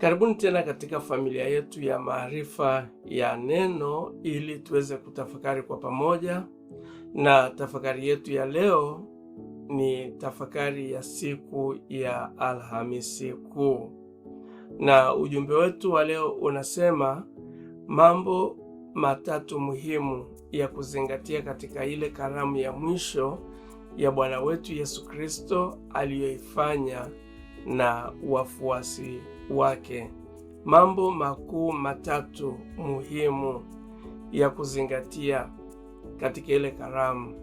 Karibuni tena katika familia yetu ya maarifa ya neno ili tuweze kutafakari kwa pamoja. Na tafakari yetu ya leo ni tafakari ya siku ya Alhamisi Kuu. Na ujumbe wetu wa leo unasema mambo matatu muhimu ya kuzingatia katika ile karamu ya mwisho ya Bwana wetu Yesu Kristo aliyoifanya na wafuasi wake. Mambo makuu matatu muhimu ya kuzingatia katika ile karamu.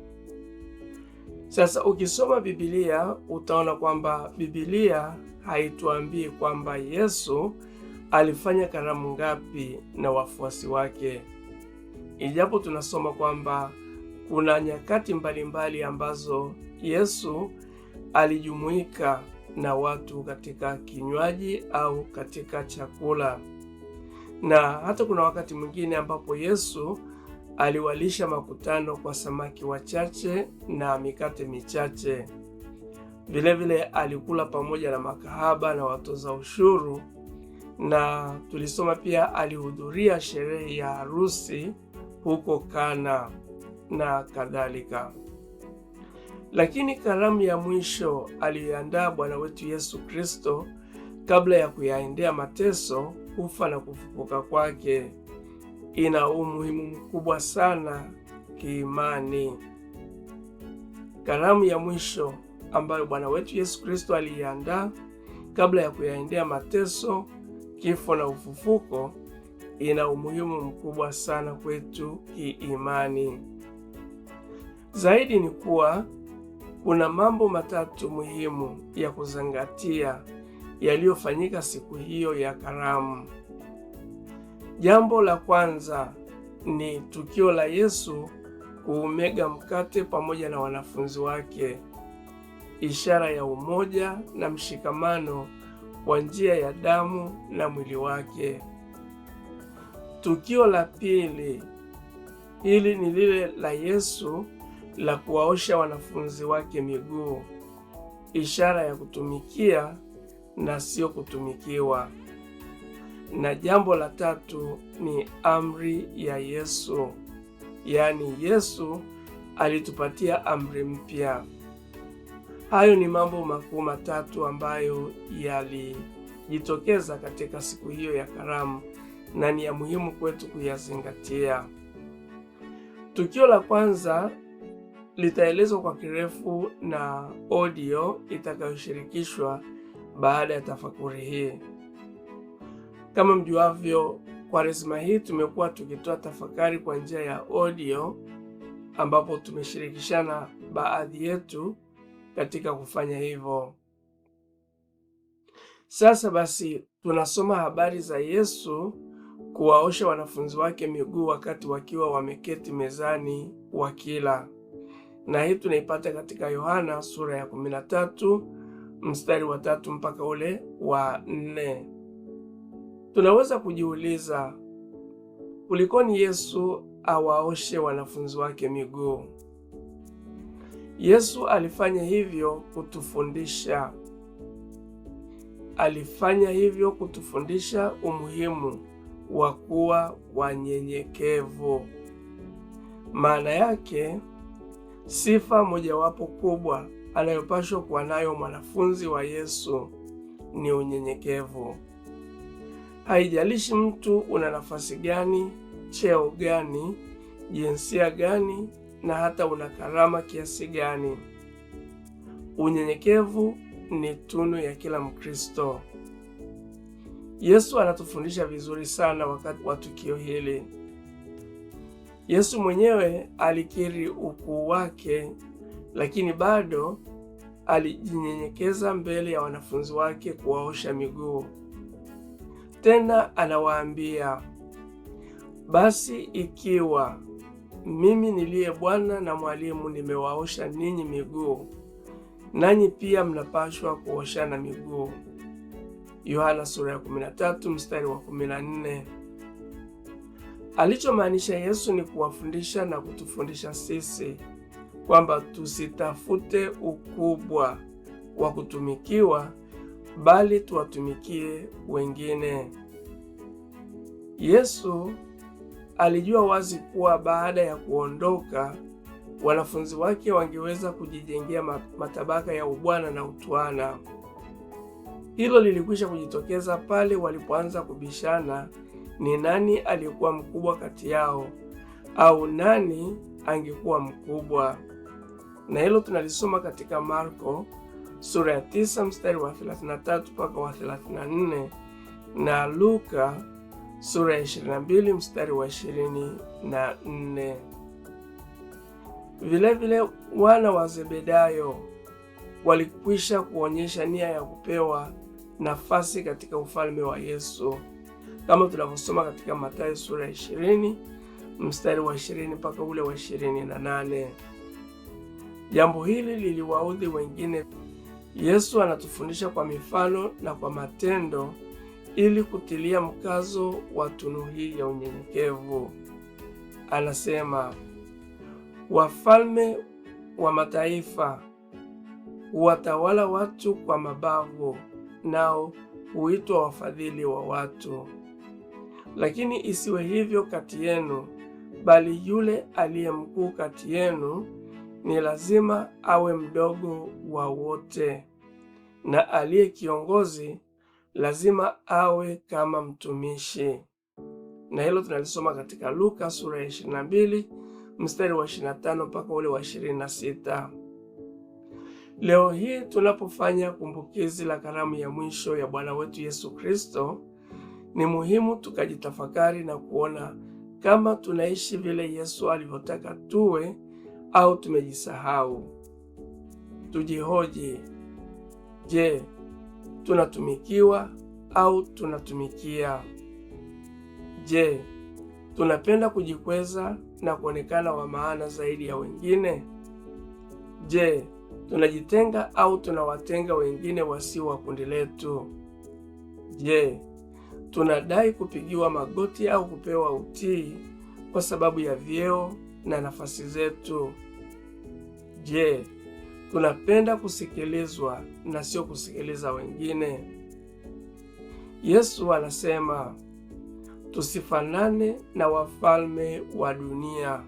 Sasa ukisoma Biblia utaona kwamba Biblia haituambii kwamba Yesu alifanya karamu ngapi na wafuasi wake. Ijapo tunasoma kwamba kuna nyakati mbalimbali ambazo Yesu alijumuika na watu katika kinywaji au katika chakula. Na hata kuna wakati mwingine ambapo Yesu aliwalisha makutano kwa samaki wachache na mikate michache. Vilevile alikula pamoja na makahaba na watoza ushuru, na tulisoma pia alihudhuria sherehe ya harusi huko Kana na kadhalika. Lakini karamu ya mwisho aliyoandaa Bwana wetu Yesu Kristo kabla ya kuyaendea mateso, kufa na kufufuka kwake ina umuhimu mkubwa sana kiimani. Karamu ya mwisho ambayo Bwana wetu Yesu Kristo aliiandaa kabla ya kuyaendea mateso, kifo na ufufuko ina umuhimu mkubwa sana kwetu kiimani. Zaidi ni kuwa kuna mambo matatu muhimu ya kuzingatia yaliyofanyika siku hiyo ya karamu. Jambo la kwanza ni tukio la Yesu kuumega mkate pamoja na wanafunzi wake, ishara ya umoja na mshikamano kwa njia ya damu na mwili wake. Tukio la pili, hili ni lile la Yesu la kuwaosha wanafunzi wake miguu, ishara ya kutumikia na sio kutumikiwa. Na jambo la tatu ni amri ya Yesu, yaani Yesu alitupatia amri mpya. Hayo ni mambo makuu matatu ambayo yalijitokeza katika siku hiyo ya karamu na ni ya muhimu kwetu kuyazingatia. Tukio la kwanza litaelezwa kwa kirefu na audio itakayoshirikishwa baada ya tafakuri hii. Kama mjuavyo, Kwaresma hii tumekuwa tukitoa tafakari kwa njia ya audio, ambapo tumeshirikishana baadhi yetu katika kufanya hivyo. Sasa basi, tunasoma habari za Yesu kuwaosha wanafunzi wake miguu wakati wakiwa wameketi mezani wakila. Na hii tunaipata katika Yohana sura ya 13 mstari wa 3 mpaka ule wa 4. Tunaweza kujiuliza, kulikoni Yesu awaoshe wanafunzi wake miguu? Yesu alifanya hivyo kutufundisha. Alifanya hivyo kutufundisha umuhimu wa kuwa wanyenyekevu. Maana yake, sifa mojawapo kubwa anayopaswa kuwa nayo mwanafunzi wa Yesu ni unyenyekevu. Haijalishi mtu una nafasi gani, cheo gani, jinsia gani, na hata una karama kiasi gani. Unyenyekevu ni tunu ya kila Mkristo. Yesu anatufundisha vizuri sana wakati wa tukio hili. Yesu mwenyewe alikiri ukuu wake, lakini bado alijinyenyekeza mbele ya wanafunzi wake kuwaosha miguu. Tena anawaambia, basi ikiwa mimi niliye Bwana na mwalimu nimewaosha ninyi miguu, nanyi pia mnapaswa kuoshana miguu. Yohana sura ya 13 mstari wa 14. Alichomaanisha Yesu ni kuwafundisha na kutufundisha sisi kwamba tusitafute ukubwa wa kutumikiwa, bali tuwatumikie wengine. Yesu alijua wazi kuwa baada ya kuondoka, wanafunzi wake wangeweza kujijengea matabaka ya ubwana na utwana. Hilo lilikwisha kujitokeza pale walipoanza kubishana ni nani aliyekuwa mkubwa kati yao au nani angekuwa mkubwa. Na hilo tunalisoma katika Marko sura ya 9 mstari wa 33 mpaka wa 34 na Luka sura ya 22 mstari wa 24. Vilevile wana wa Zebedayo walikwisha kuonyesha nia ya kupewa nafasi katika ufalme wa Yesu, kama tunavyosoma katika Mathayo sura ya 20 mstari wa 20 mpaka ule wa 28. Jambo hili liliwaudhi wengine. Yesu anatufundisha kwa mifano na kwa matendo ili kutilia mkazo wa tunu hii ya unyenyekevu. Anasema, wafalme wa mataifa huwatawala watu kwa mabavu, nao huitwa wafadhili wa watu. Lakini isiwe hivyo kati yenu, bali yule aliye mkuu kati yenu ni lazima awe mdogo wa wote, na aliye kiongozi lazima awe kama mtumishi. Na hilo tunalisoma katika Luka sura ya 22 mstari wa 25 mpaka ule wa 26. Leo hii tunapofanya kumbukizi la karamu ya mwisho ya Bwana wetu Yesu Kristo, ni muhimu tukajitafakari na kuona kama tunaishi vile Yesu alivyotaka tuwe au tumejisahau. Tujihoji, je, tunatumikiwa au tunatumikia? Je, tunapenda kujikweza na kuonekana wa maana zaidi ya wengine? Je, tunajitenga au tunawatenga wengine wasio wa kundi letu? Je, tunadai kupigiwa magoti au kupewa utii kwa sababu ya vyeo na nafasi zetu? Je, tunapenda kusikilizwa na sio kusikiliza wengine? Yesu anasema tusifanane na wafalme wa dunia,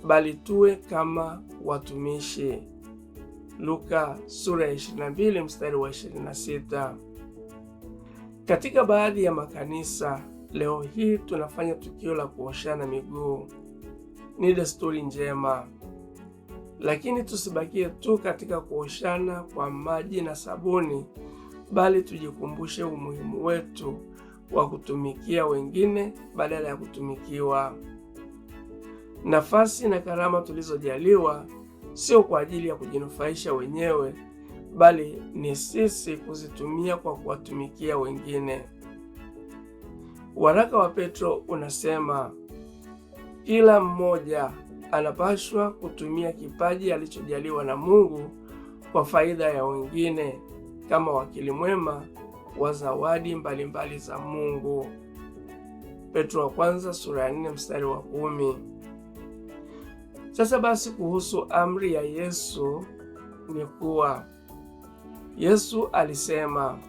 bali tuwe kama watumishi. Luka sura ya 22 mstari wa 26. Katika baadhi ya makanisa leo hii tunafanya tukio la kuoshana miguu. Ni desturi njema, lakini tusibakie tu katika kuoshana kwa maji na sabuni, bali tujikumbushe umuhimu wetu wa kutumikia wengine badala ya kutumikiwa. Nafasi na karama tulizojaliwa sio kwa ajili ya kujinufaisha wenyewe, bali ni sisi kuzitumia kwa kuwatumikia wengine. Waraka wa Petro unasema kila mmoja anapaswa kutumia kipaji alichojaliwa na Mungu kwa faida ya wengine kama wakili mwema wa zawadi mbalimbali za Mungu. Petro wa kwanza sura ya 4 mstari wa 10. Sasa basi, kuhusu amri ya Yesu ni kuwa Yesu alisema,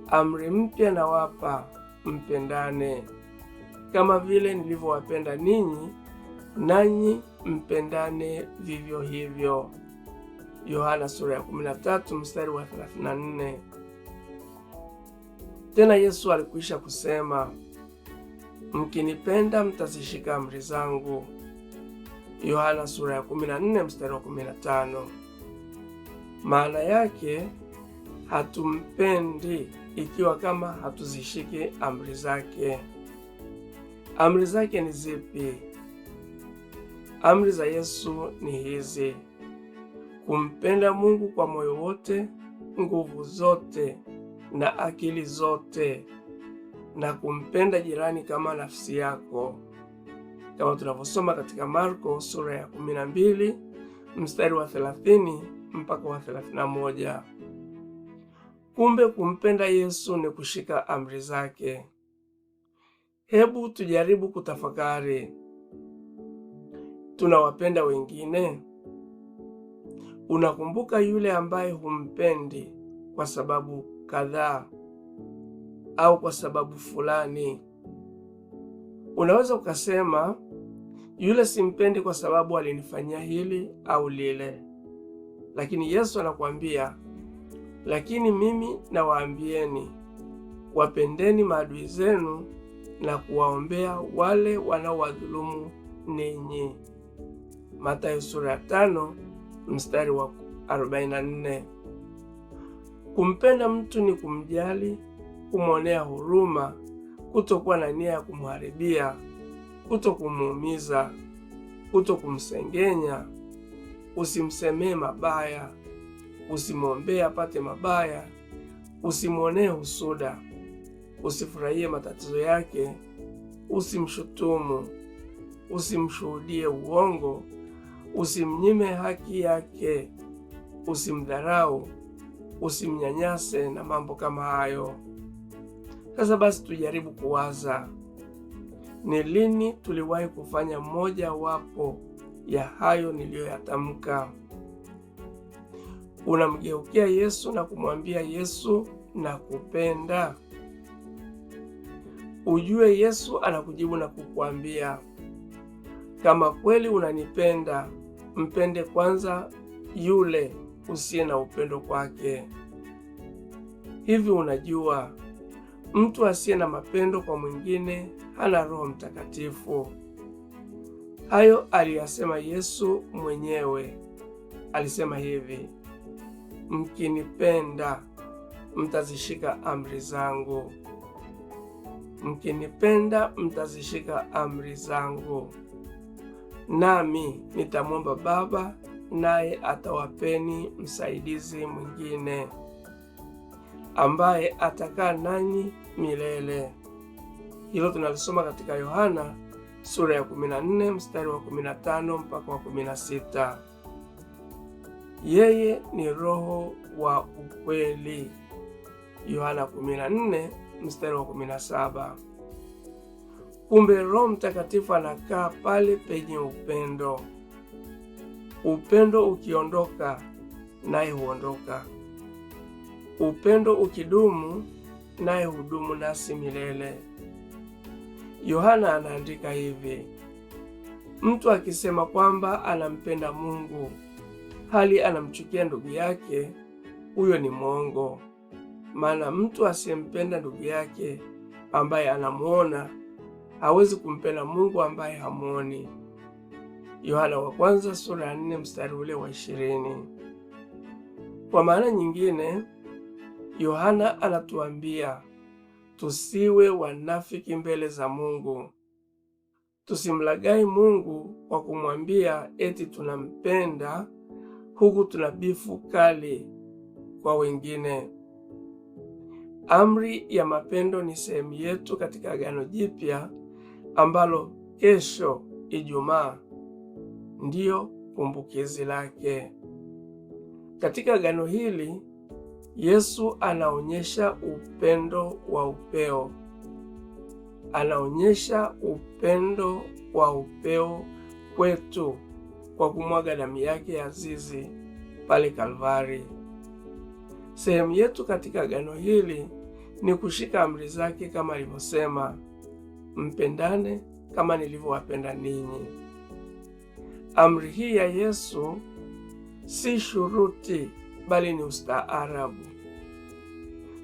amri mpya nawapa, mpendane kama vile nilivyowapenda ninyi, nanyi mpendane vivyo hivyo. Yohana sura ya 13 mstari wa 34. Tena Yesu alikwisha kusema, mkinipenda mtazishika amri zangu. Yohana sura ya 14 mstari wa 15. Maana yake hatumpendi ikiwa kama hatuzishiki amri zake. Amri zake ni zipi? Amri za Yesu ni hizi: kumpenda Mungu kwa moyo wote, nguvu zote na akili zote, na kumpenda jirani kama nafsi yako, kama tunavyosoma katika Marko sura ya 12 mstari wa 30 mpaka wa 31. Kumbe kumpenda Yesu ni kushika amri zake. Hebu tujaribu kutafakari, tunawapenda wengine? Unakumbuka yule ambaye humpendi kwa sababu kadhaa au kwa sababu fulani. Unaweza ukasema, yule simpendi kwa sababu alinifanyia hili au lile. Lakini Yesu anakuambia, lakini mimi nawaambieni, wapendeni maadui zenu na kuwaombea wale wanaowadhulumu ninyi. Mathayo sura ya 5 mstari wa 44. Kumpenda mtu ni kumjali, kumwonea huruma, kutokuwa na nia ya kumharibia, kutokumuumiza, kutokumsengenya, usimsemee mabaya, usimwombee apate mabaya, usimwonee husuda, usifurahie matatizo yake, usimshutumu, usimshuhudie uongo, usimnyime haki yake, usimdharau, usimnyanyase na mambo kama hayo. Sasa basi tujaribu kuwaza, ni lini tuliwahi kufanya moja wapo ya hayo niliyoyatamka? Unamgeukia Yesu na kumwambia Yesu, nakupenda? Ujue Yesu anakujibu na kukuambia, kama kweli unanipenda, mpende kwanza yule usiye na upendo kwake. Hivi unajua, mtu asiye na mapendo kwa mwingine hana Roho Mtakatifu. Hayo aliyasema Yesu mwenyewe. Alisema hivi, mkinipenda mtazishika amri zangu. Mkinipenda mtazishika amri zangu, nami nitamwomba Baba, naye atawapeni msaidizi mwingine ambaye atakaa nanyi milele. Hilo tunalisoma katika Yohana sura ya 14 mstari wa 15 mpaka wa 16. Yeye ni Roho wa ukweli. Yohana 14 mstari wa 17. Kumbe Roho Mtakatifu anakaa pale penye upendo. Upendo ukiondoka, naye huondoka. Upendo ukidumu, naye hudumu nasi milele. Yohana anaandika hivi, mtu akisema kwamba anampenda Mungu hali anamchukia ndugu yake, huyo ni mwongo. Maana mtu asiyempenda ndugu yake ambaye anamuona hawezi kumpenda Mungu ambaye hamuoni. Yohana wa kwanza sura ya 4 mstari ule wa 20. Kwa maana nyingine, Yohana anatuambia tusiwe wanafiki mbele za Mungu. Tusimlaghai Mungu kwa kumwambia eti tunampenda huku tuna bifu kali kwa wengine. Amri ya mapendo ni sehemu yetu katika Agano Jipya ambalo kesho Ijumaa ndiyo kumbukizi lake. Katika agano hili Yesu anaonyesha upendo wa upeo. Anaonyesha upendo wa upeo kwetu kwa kumwaga damu yake ya azizi pale Kalvari. Sehemu yetu katika agano hili ni kushika amri zake kama alivyosema, mpendane kama nilivyowapenda ninyi. Amri hii ya Yesu si shuruti bali ni ustaarabu.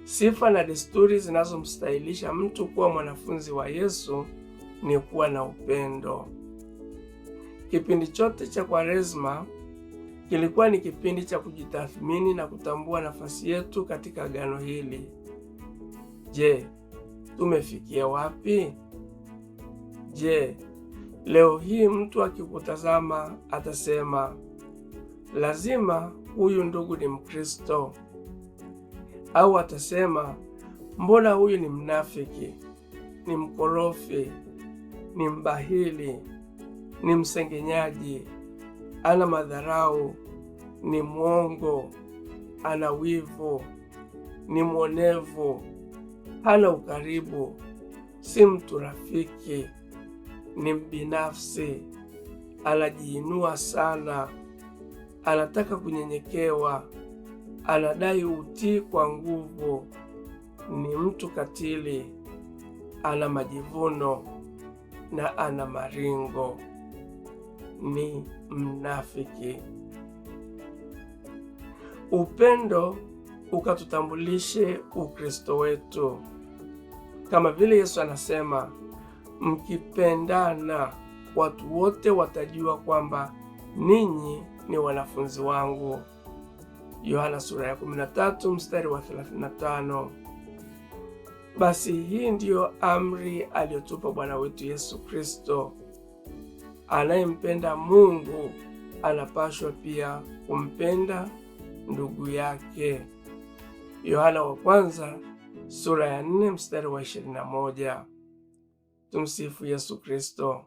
Sifa na desturi zinazomstahilisha mtu kuwa mwanafunzi wa Yesu ni kuwa na upendo. Kipindi chote cha Kwaresma kilikuwa ni kipindi cha kujitathmini na kutambua nafasi yetu katika agano hili. Je, tumefikia wapi? Je, leo hii mtu akikutazama atasema, lazima huyu ndugu ni Mkristo? Au atasema, mbona huyu ni mnafiki, ni mkorofi, ni mbahili, ni msengenyaji, ana madharau, ni mwongo, ana wivu, ni mwonevu, hana ukaribu, si mtu rafiki, ni mbinafsi, anajiinua sana, anataka kunyenyekewa, anadai utii kwa nguvu, ni mtu katili, ana majivuno na ana maringo, ni mnafiki. Upendo ukatutambulishe Ukristo wetu, kama vile Yesu anasema, mkipendana watu wote watajua kwamba ninyi ni wanafunzi wangu. Yohana sura ya 13 mstari wa 35. Basi hii ndiyo amri aliyotupa Bwana wetu Yesu Kristo. Anayempenda Mungu anapaswa pia kumpenda ndugu yake. Yohana wa kwanza sura ya 4 mstari wa 21. Tumsifu Yesu Kristo.